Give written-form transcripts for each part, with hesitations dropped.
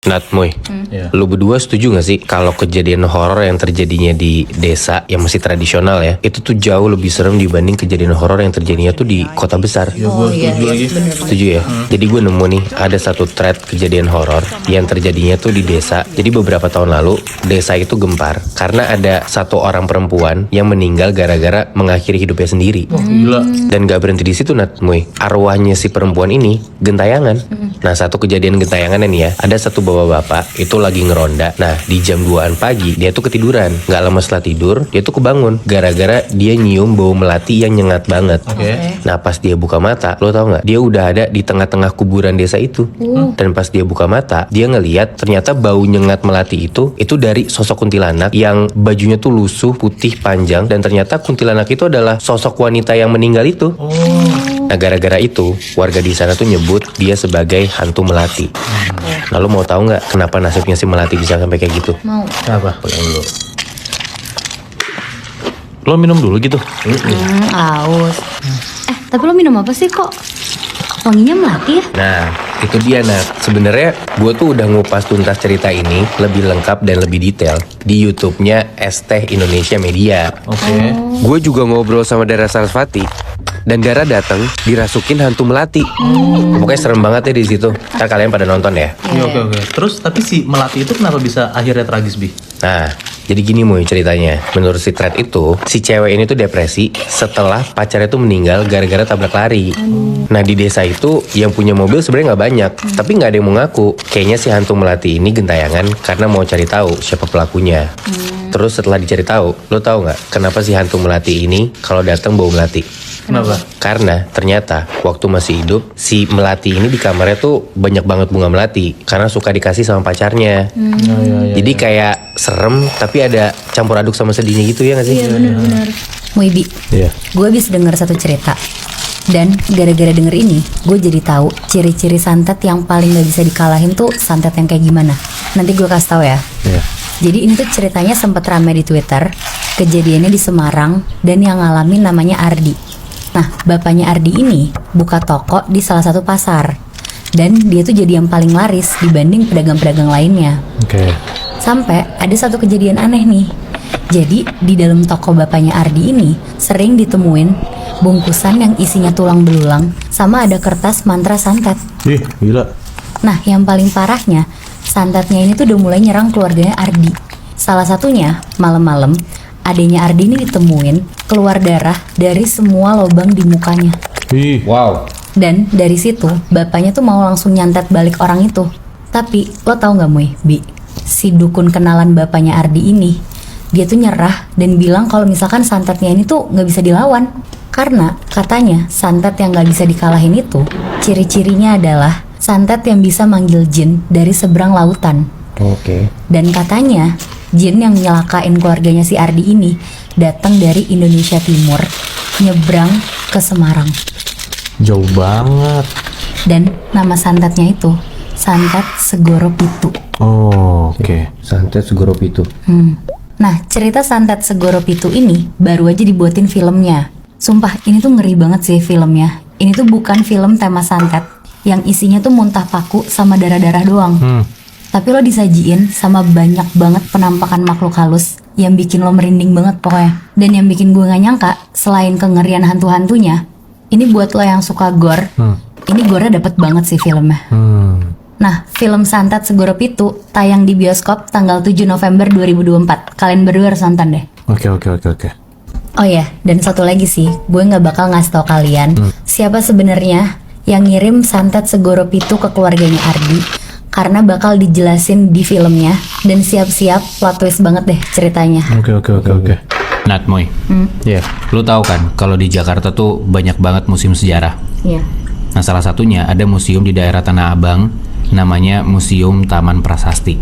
Nat, Moy, lu berdua setuju gak sih kalau kejadian horor yang terjadinya di desa yang masih tradisional ya, itu tuh jauh lebih serem dibanding kejadian horor yang terjadinya tuh di kota besar? Ya, gue setuju lagi. Setuju ya? Jadi gue nemu nih ada satu thread kejadian horor yang terjadinya tuh di desa. Jadi beberapa tahun lalu desa itu gempar karena ada satu orang perempuan yang meninggal gara-gara mengakhiri hidupnya sendiri. Wah, gila. Dan gak berhenti di situ, Nat, Moy. Arwahnya si perempuan ini gentayangan. Nah, satu kejadian gentayangannya nih ya, ada satu bapak-bapak itu lagi ngeronda. Nah, di jam 2-an pagi dia tuh ketiduran. Gak lama setelah tidur, dia tuh kebangun gara-gara dia nyium bau melati yang nyengat banget. Oke. Nah, pas dia buka mata, lo tau gak? Dia udah ada di tengah-tengah kuburan desa itu. Dan pas dia buka mata, dia ngeliat ternyata bau nyengat melati itu dari sosok kuntilanak yang bajunya tuh lusuh, putih, panjang. Dan ternyata kuntilanak itu adalah sosok wanita yang meninggal itu. Nah, gara-gara itu warga di sana tuh nyebut dia sebagai hantu melati. Lalu mau tahu nggak kenapa nasibnya si melati bisa sampai kayak gitu? Mau. Apa? Pegang dulu. Lo minum dulu gitu. Aus. Tapi lo minum apa sih kok? Wanginya melati ya? Nah, itu dia, Nat. Sebenarnya gue tuh udah ngupas tuntas cerita ini lebih lengkap dan lebih detail di YouTube-nya ST Indonesia Media. Oke. Gue juga ngobrol sama Dara Sarasvati dan Dara datang dirasukin hantu melati. Pokoknya serem banget ya di situ. Ntar kalian pada nonton ya. Iya, oke. Terus tapi si melati itu kenapa bisa akhirnya tragis, Bi? Nah, jadi gini Moy ceritanya. Menurut si thread itu, si cewek ini tuh depresi setelah pacarnya tuh meninggal gara-gara tabrak lari. Nah, di desa itu yang punya mobil sebenarnya nggak banyak, tapi nggak ada yang mau ngaku. Kayaknya si hantu melati ini gentayangan karena mau cari tahu siapa pelakunya. Terus setelah dicari tahu, lo tahu nggak kenapa si hantu melati ini kalau datang bau melati? Kenapa? Karena ternyata waktu masih hidup, si melati ini di kamarnya tuh banyak banget bunga melati karena suka dikasih sama pacarnya. Jadi kayak serem tapi ada campur aduk sama sedihnya gitu ya nggak sih? Iya benar-benar. Wibi, Iya. gue habis denger satu cerita. Dan gara-gara denger ini, gue jadi tahu ciri-ciri santet yang paling gak bisa dikalahin tuh santet yang kayak gimana. Nanti gue kasih tahu ya. Iya. Jadi ini tuh ceritanya sempat ramai di Twitter. Kejadiannya di Semarang dan yang ngalamin namanya Ardi. Nah, bapaknya Ardi ini buka toko di salah satu pasar. Dan dia tuh jadi yang paling laris dibanding pedagang-pedagang lainnya. Oke. Sampai ada satu kejadian aneh nih. Jadi di dalam toko bapaknya Ardi ini sering ditemuin bungkusan yang isinya tulang belulang sama ada kertas mantra santet. Ih, gila. Nah, yang paling parahnya, santetnya ini tuh udah mulai nyerang keluarganya Ardi. Salah satunya, malam-malam, adenya Ardi ini ditemuin keluar darah dari semua lubang di mukanya. Ih. Wow. Dan dari situ, bapaknya tuh mau langsung nyantet balik orang itu. Tapi, lo tau gak Moy, Bi? Si dukun kenalan bapaknya Ardi ini, dia tuh nyerah dan bilang kalau misalkan santetnya ini tuh gak bisa dilawan. Karena katanya santet yang gak bisa dikalahin itu, ciri-cirinya adalah santet yang bisa manggil jin dari seberang lautan. Oke. Dan katanya jin yang nyelakain keluarganya si Ardi ini datang dari Indonesia Timur, nyebrang ke Semarang. Jauh banget. Dan nama santetnya itu Santet Segoro Pitu. Oh, oke. Santet Segoro Pitu. Nah, cerita Santet Segoro Pitu ini baru aja dibuatin filmnya. Sumpah, ini tuh ngeri banget sih filmnya. Ini tuh bukan film tema santet yang isinya tuh muntah paku sama darah-darah doang. Tapi lo disajiin sama banyak banget penampakan makhluk halus yang bikin lo merinding banget pokoknya. Dan yang bikin gue gak nyangka, selain kengerian hantu-hantunya, ini buat lo yang suka gore, ini gore-nya dapet banget sih filmnya. Nah, film Santet Segoro Pitu tayang di bioskop tanggal 7 November 2024. Kalian berdua harus nonton deh. Oke. Oh ya, dan satu lagi sih, gue nggak bakal ngasih tau kalian siapa sebenarnya yang ngirim Santet Segoro Pitu ke keluarganya Ardi, karena bakal dijelasin di filmnya. Dan siap-siap plot twist banget deh ceritanya. Oke. Nat, Moy, Iya. lu tahu kan kalau di Jakarta tuh banyak banget museum sejarah. Iya. Nah, salah satunya ada museum di daerah Tanah Abang, namanya Museum Taman Prasasti.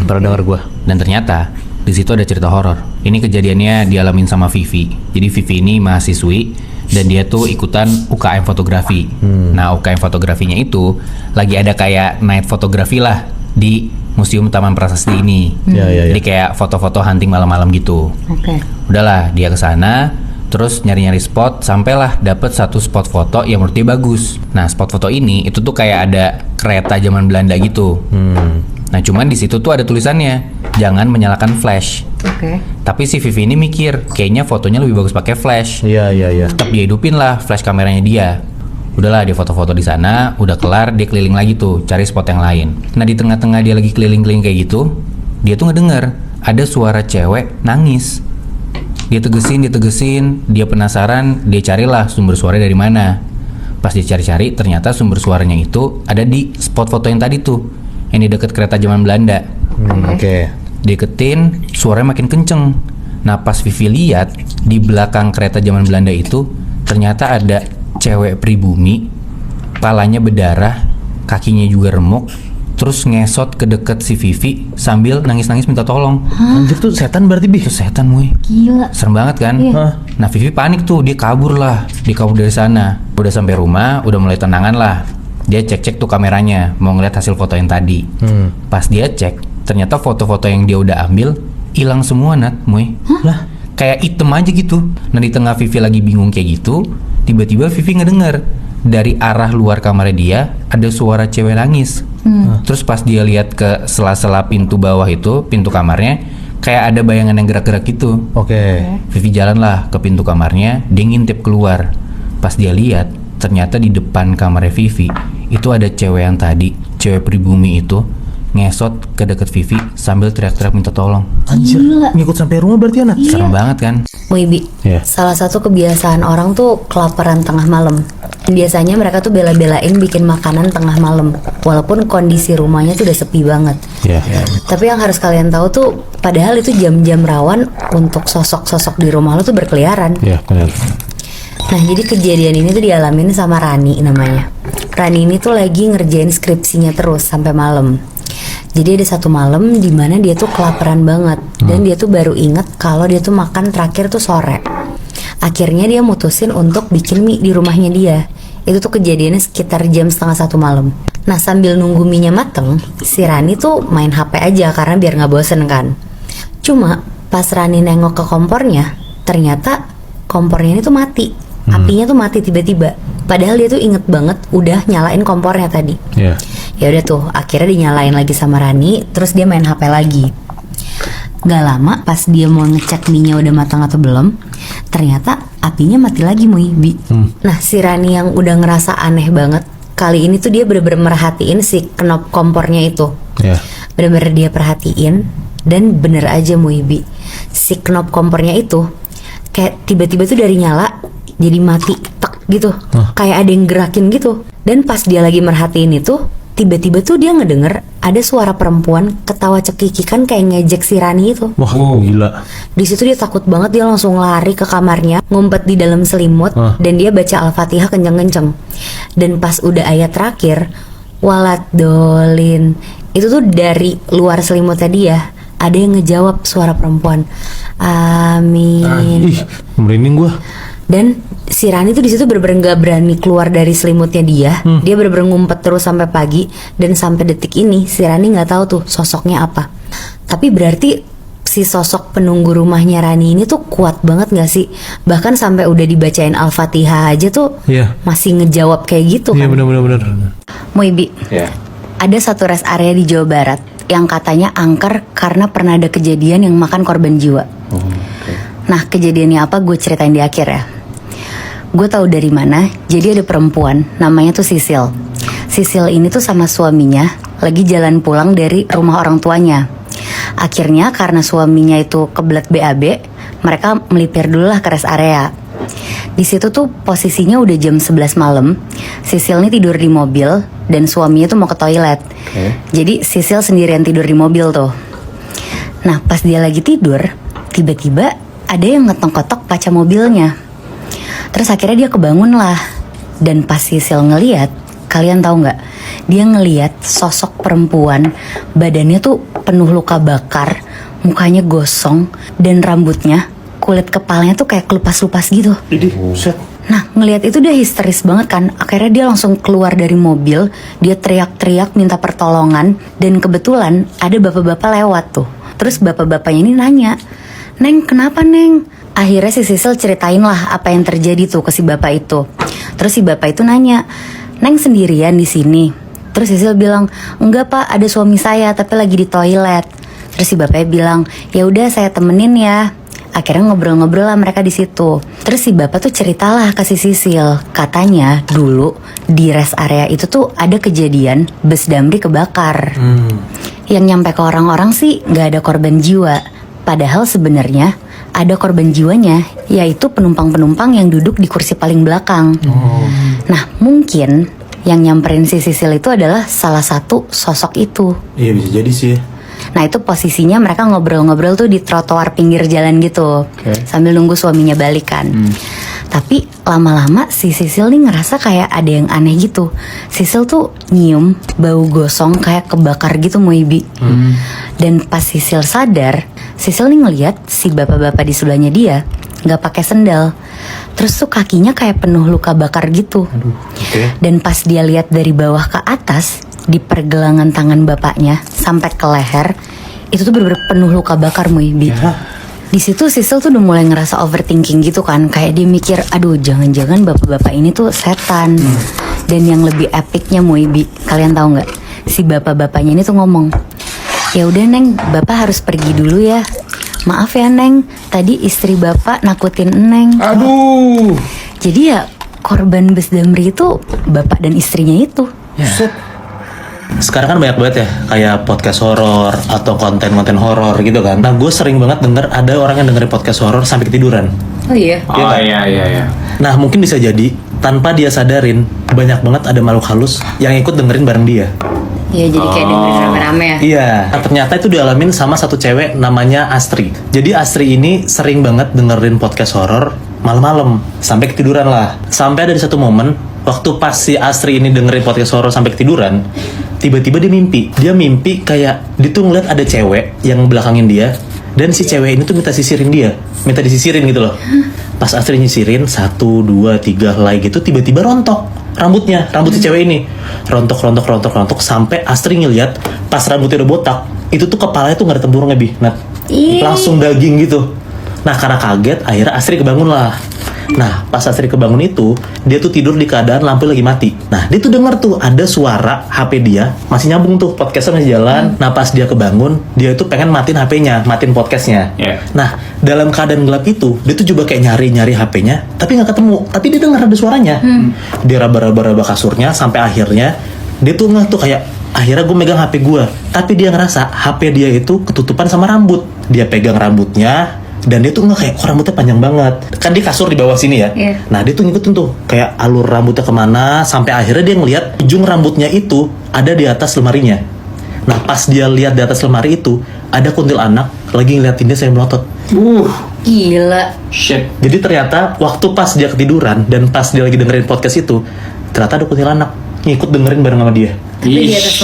Pernah dengar gua. Dan ternyata di situ ada cerita horor. Ini kejadiannya dialamin sama Vivi. Jadi Vivi ini mahasiswi dan dia tuh ikutan UKM fotografi. Nah, UKM fotografinya itu lagi ada kayak night fotografi lah di Museum Taman Prasasti ini. Ya. Jadi kayak foto-foto hunting malam-malam gitu. Oke. Udahlah, dia ke sana, terus nyari-nyari spot, sampailah dapet satu spot foto yang menurut dia bagus. Nah, spot foto ini itu tuh kayak ada kereta zaman Belanda gitu. Nah cuman di situ tuh ada tulisannya, jangan menyalakan flash. Oke. Tapi si Vivi ini mikir, kayaknya fotonya lebih bagus pakai flash. Iya. Tetap dia hidupin lah flash kameranya dia. Udahlah dia foto-foto di sana, udah kelar dia keliling lagi tuh cari spot yang lain. Nah di tengah-tengah dia lagi keliling-keliling kayak gitu, dia tuh ngedenger ada suara cewek nangis. Dia tegesin, dia penasaran, dia carilah sumber suara dari mana. Pas dicari-cari, ternyata sumber suaranya itu ada di spot foto yang tadi tuh, yang di deket kereta zaman Belanda. Oke. Deketin, suaranya makin kenceng. Nah pas Vivi lihat di belakang kereta zaman Belanda itu, ternyata ada cewek pribumi, palanya berdarah, kakinya juga remuk, terus ngesot ke deket si Vivi sambil nangis-nangis minta tolong. Anjir tuh setan berarti Bi. Itu setan, Muy. Gila. Serem banget kan? Iya. Nah Vivi panik tuh, dia kabur dari sana. Udah sampai rumah, udah mulai tenangan lah. Dia cek-cek tuh kameranya, mau ngeliat hasil foto yang tadi. Pas dia cek, ternyata foto-foto yang dia udah ambil hilang semua, Nat, Muy. Lah, kayak item aja gitu. Nah di tengah Vivi lagi bingung kayak gitu, tiba-tiba Vivi ngedenger dari arah luar kamarnya dia ada suara cewek nangis. Terus pas dia lihat ke sela-sela pintu bawah itu, pintu kamarnya, kayak ada bayangan yang gerak-gerak gitu. Oke. Vivi jalan lah ke pintu kamarnya, dia ngintip keluar. Pas dia lihat, ternyata di depan kamarnya Vivi itu ada cewek yang tadi, cewek pribumi itu ngesot ke deket Vivi sambil teriak-teriak minta tolong. Anjir, ngikut sampai rumah berarti anak. Serem banget kan? Wibi, Iya. salah satu kebiasaan orang tuh kelaparan tengah malam. Biasanya mereka tuh bela-belain bikin makanan tengah malam, walaupun kondisi rumahnya tuh udah sepi banget. Iya. Tapi yang harus kalian tahu tuh, padahal itu jam-jam rawan untuk sosok-sosok di rumah lo tuh berkeliaran. Iya, benar. Nah, jadi kejadian ini tuh dialamin sama Rani namanya. Rani ini tuh lagi ngerjain skripsinya terus sampai malam. Jadi ada satu malam di mana dia tuh kelaparan banget dan dia tuh baru inget kalau dia tuh makan terakhir tuh sore. Akhirnya dia mutusin untuk bikin mie di rumahnya dia. Itu tuh kejadiannya sekitar jam 12:30 malam. Nah sambil nunggu mie-nya mateng, si Rani tuh main HP aja karena biar nggak bosen kan. Cuma pas Rani nengok ke kompornya, ternyata kompornya ini tuh mati. Apinya tuh mati tiba-tiba. Padahal dia tuh inget banget udah nyalain kompornya tadi. Iya. Ya udah tuh, akhirnya dinyalain lagi sama Rani, terus dia main HP lagi. Gak lama pas dia mau ngecek mie-nya udah matang atau belum, ternyata apinya mati lagi, Bi. Nah si Rani yang udah ngerasa aneh banget, kali ini tuh dia bener-bener merhatiin si knop kompornya itu. Iya. Bener-bener dia perhatiin, dan bener aja Bi, si knop kompornya itu kayak tiba-tiba tuh dari nyala jadi mati tek gitu, kayak ada yang gerakin gitu. Dan pas dia lagi merhatiin itu, tiba-tiba tuh dia ngedenger ada suara perempuan ketawa cekikikan kayak ngejek si Rani itu. Wah, gila. Di situ dia takut banget, dia langsung lari ke kamarnya, ngumpet di dalam selimut, dan dia baca Al-Fatihah kenceng-kenceng. Dan pas udah ayat terakhir, walat dolin, itu tuh dari luar selimutnya dia ada yang ngejawab suara perempuan, amin. Ih, merinding gua. Dan si Rani tuh di situ bener-bener gak berani keluar dari selimutnya dia. Dia bener-bener ngumpet terus sampai pagi, dan sampai detik ini si Rani nggak tahu tuh sosoknya apa. Tapi berarti si sosok penunggu rumahnya Rani ini tuh kuat banget gak sih? Bahkan sampai udah dibacain Al-Fatihah aja tuh Iya. masih ngejawab kayak gitu Iya, kan. benar. Muibi, Iya. ada satu rest area di Jawa Barat yang katanya angker karena pernah ada kejadian yang makan korban jiwa. Nah kejadiannya apa gue ceritain di akhir ya. Gue tahu dari mana. Jadi ada perempuan namanya tuh Sisil. Sisil ini tuh sama suaminya lagi jalan pulang dari rumah orang tuanya. Akhirnya karena suaminya itu kebelet BAB, mereka melipir dulu lah ke rest area. Di situ tuh posisinya udah jam 11 malam. Sisil ini tidur di mobil dan suaminya tuh mau ke toilet. Jadi Sisil sendirian tidur di mobil tuh. Nah pas dia lagi tidur, tiba-tiba ada yang ngetok-ketok kaca mobilnya. Terus akhirnya dia kebangun lah. Dan pas Sisil ngeliat, kalian tahu nggak? Dia ngeliat sosok perempuan, badannya tuh penuh luka bakar, mukanya gosong, dan rambutnya, kulit kepalanya tuh kayak kelupas-lupas gitu. Buset. Nah ngelihat itu dia histeris banget kan. Akhirnya dia langsung keluar dari mobil. Dia teriak-teriak minta pertolongan. Dan kebetulan ada bapak-bapak lewat tuh. Terus bapak-bapaknya ini nanya, Neng kenapa Neng? Akhirnya si Sisil ceritain lah apa yang terjadi tuh ke si bapak itu. Terus si bapak itu nanya, Neng sendirian di sini? Terus Sisil bilang, enggak pak, ada suami saya tapi lagi di toilet. Terus si bapaknya bilang, ya udah saya temenin ya. Akhirnya ngobrol-ngobrol lah mereka di situ. Terus si bapak tuh ceritalah ke si Sisil, katanya dulu di rest area itu tuh ada kejadian bus Damri kebakar. Yang nyampe ke orang-orang sih nggak ada korban jiwa. Padahal sebenarnya ada korban jiwanya, yaitu penumpang-penumpang yang duduk di kursi paling belakang. Nah mungkin yang nyamperin si Sisil itu adalah salah satu sosok itu. Iya bisa jadi sih. Nah itu posisinya mereka ngobrol-ngobrol tuh di trotoar pinggir jalan gitu, sambil nunggu suaminya balik kan. Tapi lama-lama si Sisil nih ngerasa kayak ada yang aneh gitu. Sisil tuh nyium bau gosong kayak kebakar gitu Muibi. Dan pas Sisil sadar, Sisil nih ngeliat si bapak-bapak di sebelahnya dia nggak pakai sendal. Terus tuh kakinya kayak penuh luka bakar gitu. Dan pas dia lihat dari bawah ke atas, di pergelangan tangan bapaknya sampai ke leher, itu tuh bener-bener penuh luka bakar Muibi. Di situ Sisil tuh udah mulai ngerasa overthinking gitu kan, kayak dia mikir, aduh jangan-jangan bapak-bapak ini tuh setan. Dan yang lebih epicnya Muibi, kalian tahu nggak? Si bapak-bapaknya ini tuh ngomong, ya udah Neng, bapak harus pergi dulu ya. Maaf ya Neng, tadi istri bapak nakutin Neng. Aduh. Jadi ya korban bus Damri itu bapak dan istrinya itu. Sekarang kan banyak banget ya kayak podcast horor atau konten-konten horor gitu kan. Nah gue sering banget denger ada orang yang dengerin podcast horor sampai ketiduran. Oh iya? Oh iya. Nah mungkin bisa jadi tanpa dia sadarin banyak banget ada makhluk halus yang ikut dengerin bareng dia. Iya jadi kayak dengerin rame-rame ya. Iya, nah, ternyata itu dialamin sama satu cewek namanya Astri. Jadi Astri ini sering banget dengerin podcast horor malam-malam sampai ketiduran lah. Sampai ada di satu momen waktu pas si Astri ini dengerin podcast horor sampai ketiduran, tiba-tiba dia mimpi. Dia mimpi kayak dia tuh ngeliat ada cewek yang belakangin dia, dan si cewek ini tuh minta sisirin dia, minta disisirin gitu loh. Pas Astri nyisirin 1, 2, 3 helai gitu, tiba-tiba rontok rambutnya, rambut si cewek ini rontok sampai Astri ngeliat pas rambutnya udah botak, itu tuh kepalanya tuh nggak ada tempurungnya Nah langsung daging gitu. Nah karena kaget akhirnya Astri kebangun lah. Nah pas Astri kebangun itu dia tuh tidur di keadaan lampu lagi mati. Nah dia tuh denger tuh ada suara HP dia masih nyambung tuh, podcastnya masih jalan. Nah pas dia kebangun dia tuh pengen matiin HP-nya, matiin podcastnya. Nah dalam keadaan gelap itu dia tuh coba kayak nyari HP-nya tapi nggak ketemu. Tapi dia denger ada suaranya. Dia raba-raba kasurnya sampai akhirnya dia tuh nggak tuh kayak akhirnya gue megang HP gue. Tapi dia ngerasa HP dia itu ketutupan sama rambut. Dia pegang rambutnya dan dia tuh nggak kayak kok rambutnya panjang banget, kan di kasur di bawah sini ya. Nah dia tuh ngikutin tuh kayak alur rambutnya kemana sampai akhirnya dia ngeliat ujung rambutnya itu ada di atas lemarinya. Nah pas dia lihat di atas lemari itu ada kuntilanak lagi ngeliatin dia sambil melotot. Gila. Shit. Jadi ternyata waktu pas dia ketiduran dan pas dia lagi dengerin podcast itu, ternyata ada kuntilanak ngikut dengerin bareng sama dia. Tapi di atas